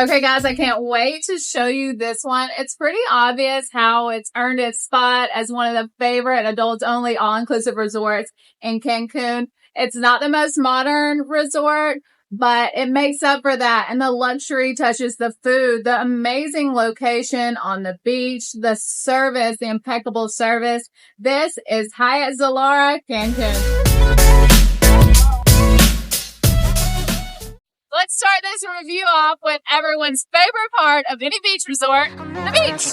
Okay, guys, I can't wait to show you this one. It's pretty obvious how it's earned its spot as one of the favorite adults-only all-inclusive resorts in Cancun. It's not the most modern resort, but it makes up for that. And the luxury touches the food, the amazing location on the beach, the service, the impeccable service. This is Hyatt Zilara Cancun. Let's start this review off with everyone's favorite part of any beach resort, the beach.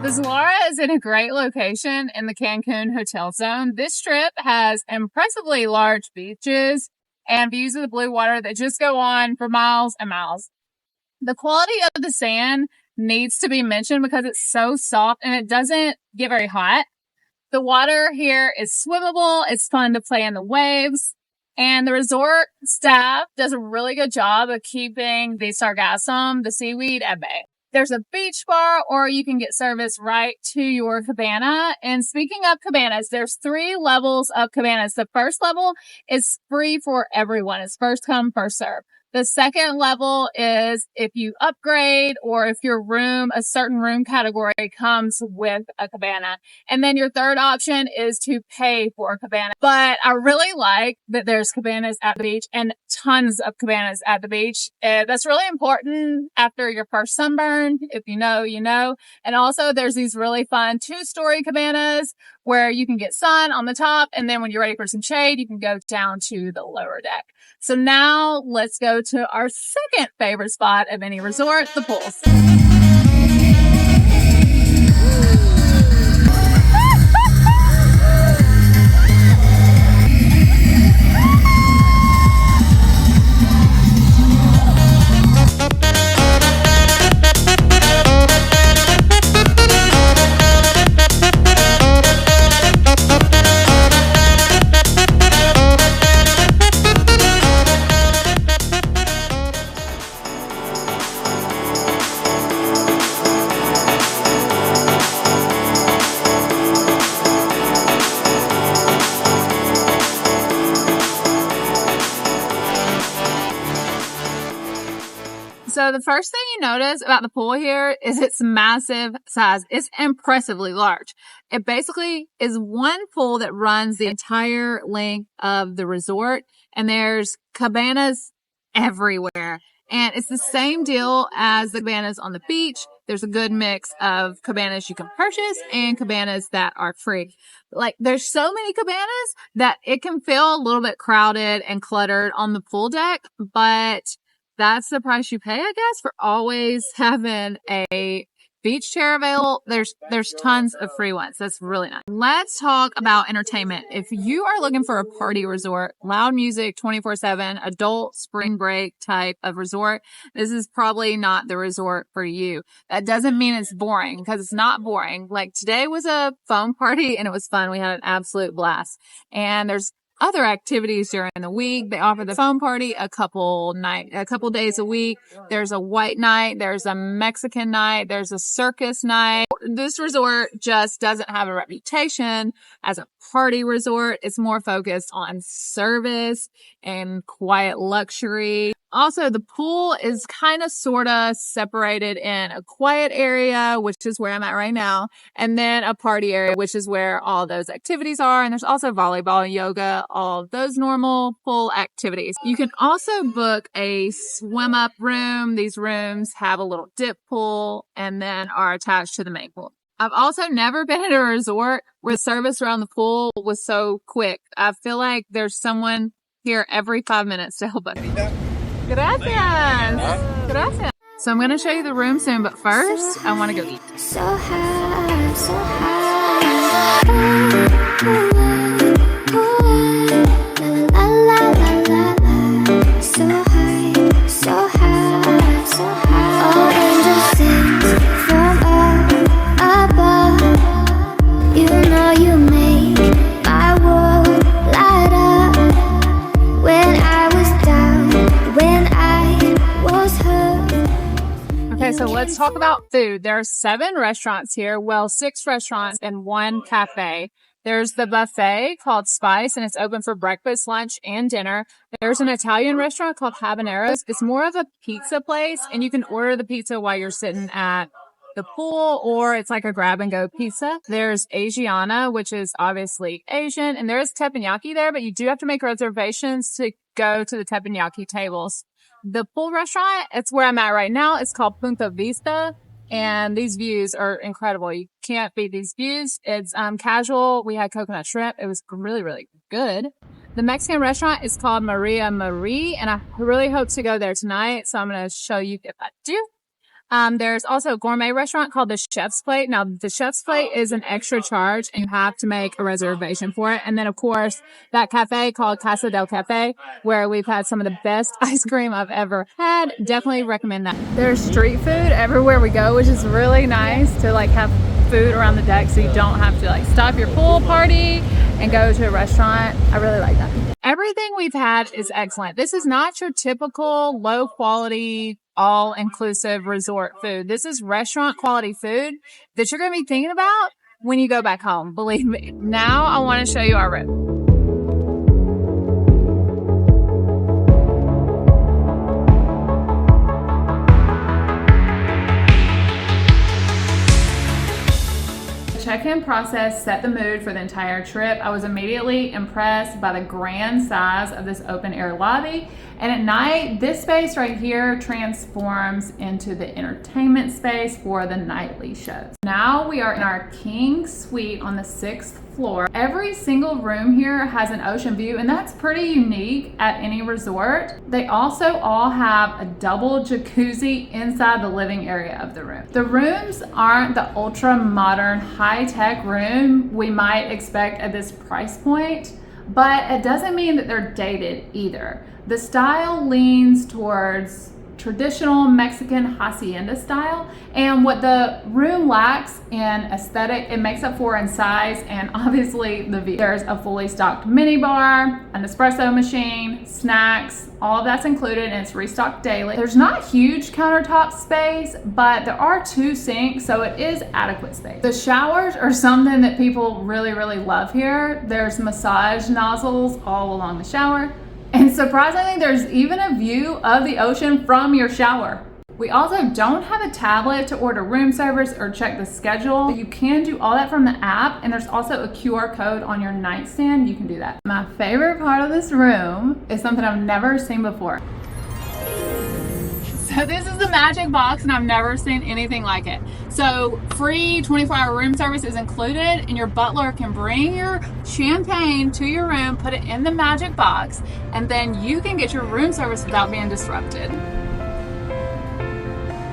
The Zilara is in a great location in the Cancun Hotel Zone. This strip has impressively large beaches and views of the blue water that just go on for miles and miles. The quality of the sand needs to be mentioned because it's so soft and it doesn't get very hot. The water here is swimmable. It's fun to play in the waves. And the resort staff does a really good job of keeping the sargassum, the seaweed, at bay. There's a beach bar, or you can get service right to your cabana. And speaking of cabanas, there's 3 levels of cabanas. The first level is free for everyone. It's first come, first serve. The second level is if you upgrade or if your room, a certain room category comes with a cabana. And then your third option is to pay for a cabana. But I really like that there's cabanas at the beach and tons of cabanas at the beach. That's really important after your first sunburn. If you know, you know. And also there's these really fun 2-story cabanas where you can get sun on the top. And then when you're ready for some shade, you can go down to the lower deck. So now let's go to our second favorite spot of any resort, the pools. So the first thing you notice about the pool here is its massive size. It's impressively large. It basically is one pool that runs the entire length of the resort, and there's cabanas everywhere. And it's the same deal as the cabanas on the beach. There's a good mix of cabanas you can purchase and cabanas that are free. Like, there's so many cabanas that it can feel a little bit crowded and cluttered on the pool deck, but that's the price you pay, I guess, for always having a beach chair available. There's tons of free ones. That's really nice. Let's talk about entertainment. If you are looking for a party resort, loud music 24/7, adult spring break type of resort, this is probably not the resort for you. That doesn't mean it's boring, because it's not boring. Like, today was a foam party and it was fun. We had an absolute blast. And there's other activities during the week. They offer the foam party a couple days a week. There's a white night. There's a Mexican night. There's a circus night. This resort just doesn't have a reputation as a party resort. It's more focused on service and quiet luxury. Also, the pool is kind of sort of separated in a quiet area, which is where I'm at right now, and then a party area, which is where all those activities are. And there's also volleyball, yoga, all of those normal pool activities. You can also book a swim up room. These rooms have a little dip pool and then are attached to the main pool. I've also never been at a resort where service around the pool was so quick. I feel like there's someone here every 5 minutes to help us. Gracias. Gracias. So I'm going to show you the room soon, but first I want to go eat. So high, so high. So high, so high, so high. All angels sing from up above. You know you make my world light up. When I was down, when I was hurt, talk about food, there are 7 restaurants here. Well, 6 restaurants and 1 cafe. There's the buffet called Spice, and it's open for breakfast, lunch, and dinner. There's an Italian restaurant called Habaneros. It's more of a pizza place, and you can order the pizza while you're sitting at the pool, or it's like a grab-and-go pizza. There's Asiana, which is obviously Asian, and there is teppanyaki there, but you do have to make reservations to go to the teppanyaki tables. The pool restaurant, it's where I'm at right now. It's called Punta Vista. And these views are incredible. You can't beat these views. It's casual. We had coconut shrimp. It was really, really good. The Mexican restaurant is called Maria Marie, and I really hope to go there tonight. So I'm going to show you if I do. There's also a gourmet restaurant called the Chef's Plate. Now, the Chef's Plate is an extra charge, and you have to make a reservation for it. And then, of course, that cafe called Casa del Cafe, where we've had some of the best ice cream I've ever had. Definitely recommend that. There's street food everywhere we go, which is really nice to like have food around the deck, so you don't have to like stop your pool party and go to a restaurant. I really like that. Everything we've had is excellent. This is not your typical low quality, all-inclusive resort food. This is restaurant quality food that you're going to be thinking about when you go back home. Believe me. Now I want to show you our room. Check-in process set the mood for the entire trip. I was immediately impressed by the grand size of this open air lobby. And at night, this space right here transforms into the entertainment space for the nightly shows. Now we are in our king suite on the 6th floor. Every single room here has an ocean view, and that's pretty unique at any resort. They also all have a double jacuzzi inside the living area of the room. The rooms aren't the ultra modern high-tech room we might expect at this price point, but it doesn't mean that they're dated either. The style leans towards traditional Mexican hacienda style, and what the room lacks in aesthetic, it makes up for in size and obviously the view. There's a fully stocked mini bar, an espresso machine, snacks, all of that's included, and it's restocked daily. There's not huge countertop space, but there are 2 sinks, so it is adequate space. The showers are something that people really, really love here. There's massage nozzles all along the shower. And surprisingly, there's even a view of the ocean from your shower. We also don't have a tablet to order room service or check the schedule. You can do all that from the app, and there's also a QR code on your nightstand. You can do that. My favorite part of this room is something I've never seen before. So this is the magic box, and I've never seen anything like it. So free 24-hour room service is included, and your butler can bring your champagne to your room, put it in the magic box, and then you can get your room service without being disrupted.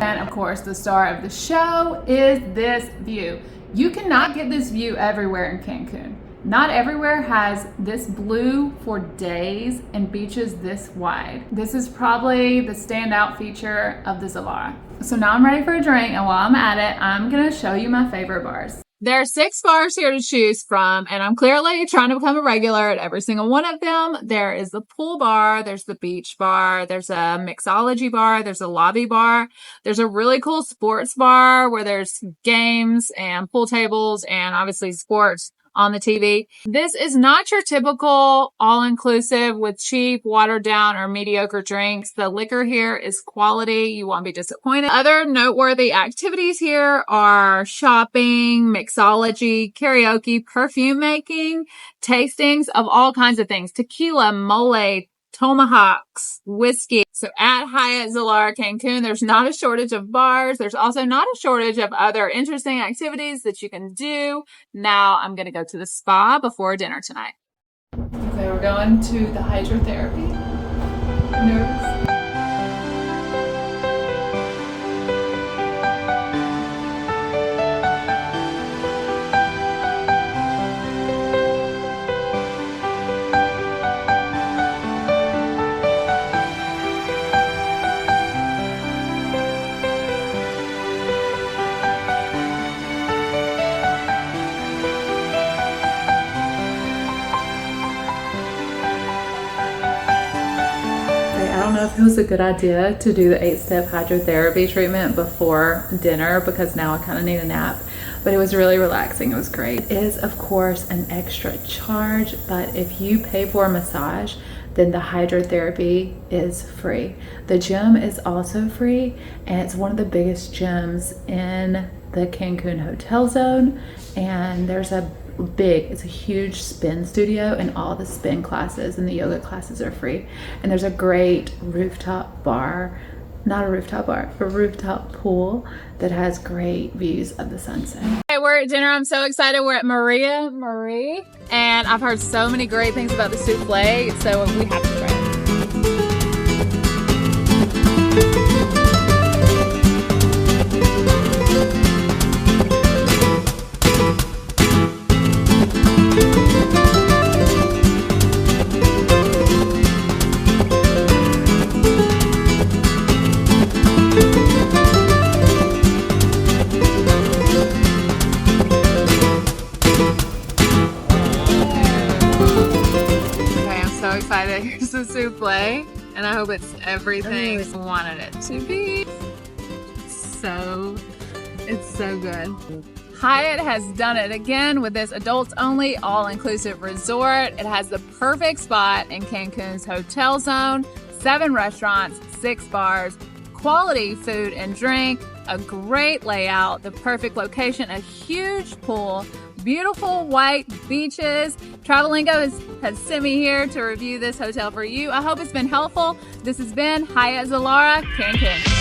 And of course, the star of the show is this view. You cannot get this view everywhere in Cancun. Not everywhere has this blue for days and beaches this wide. This is probably the standout feature of the Zilara. So now I'm ready for a drink, and while I'm at it, I'm gonna show you my favorite bars. There are 6 bars here to choose from, and I'm clearly trying to become a regular at every single one of them. There is the pool bar, there's the beach bar, there's a mixology bar, there's a lobby bar, there's a really cool sports bar where there's games and pool tables and obviously sports on the TV. This is not your typical all-inclusive with cheap, watered down, or mediocre drinks. The liquor here is quality. You won't be disappointed. Other noteworthy activities here are shopping, mixology, karaoke, perfume making, tastings of all kinds of things. Tequila, mole, tomahawks, whiskey. So at Hyatt Zilara Cancun, there's not a shortage of bars. There's also not a shortage of other interesting activities that you can do. Now I'm going to go to the spa before dinner tonight. Okay, we're going to the hydrotherapy. Nervous? I don't know if it was a good idea to do the 8-step hydrotherapy treatment before dinner because now I kind of need a nap, but it was really relaxing. It was great. It is, of course, an extra charge, but if you pay for a massage, then the hydrotherapy is free. The gym is also free, and it's one of the biggest gyms in the Cancun Hotel Zone, and there's it's a huge spin studio, and all the spin classes and the yoga classes are free. And there's a great rooftop bar, not a rooftop bar, a rooftop pool that has great views of the sunset. Hey, we're at dinner. I'm so excited. We're at Marie, and I've heard so many great things about the souffle, so we have to try it. Excited. Here's the souffle, and I hope it's everything I wanted it to be. It's so good. Hyatt has done it again with this adults only all-inclusive resort. It has the perfect spot in Cancun's Hotel Zone, 7 restaurants, 6 bars, quality food and drink, a great layout, the perfect location, a huge pool, beautiful white beaches. Travelingos has sent me here to review this hotel for you. I hope it's been helpful. This has been Hyatt Zilara Cancun.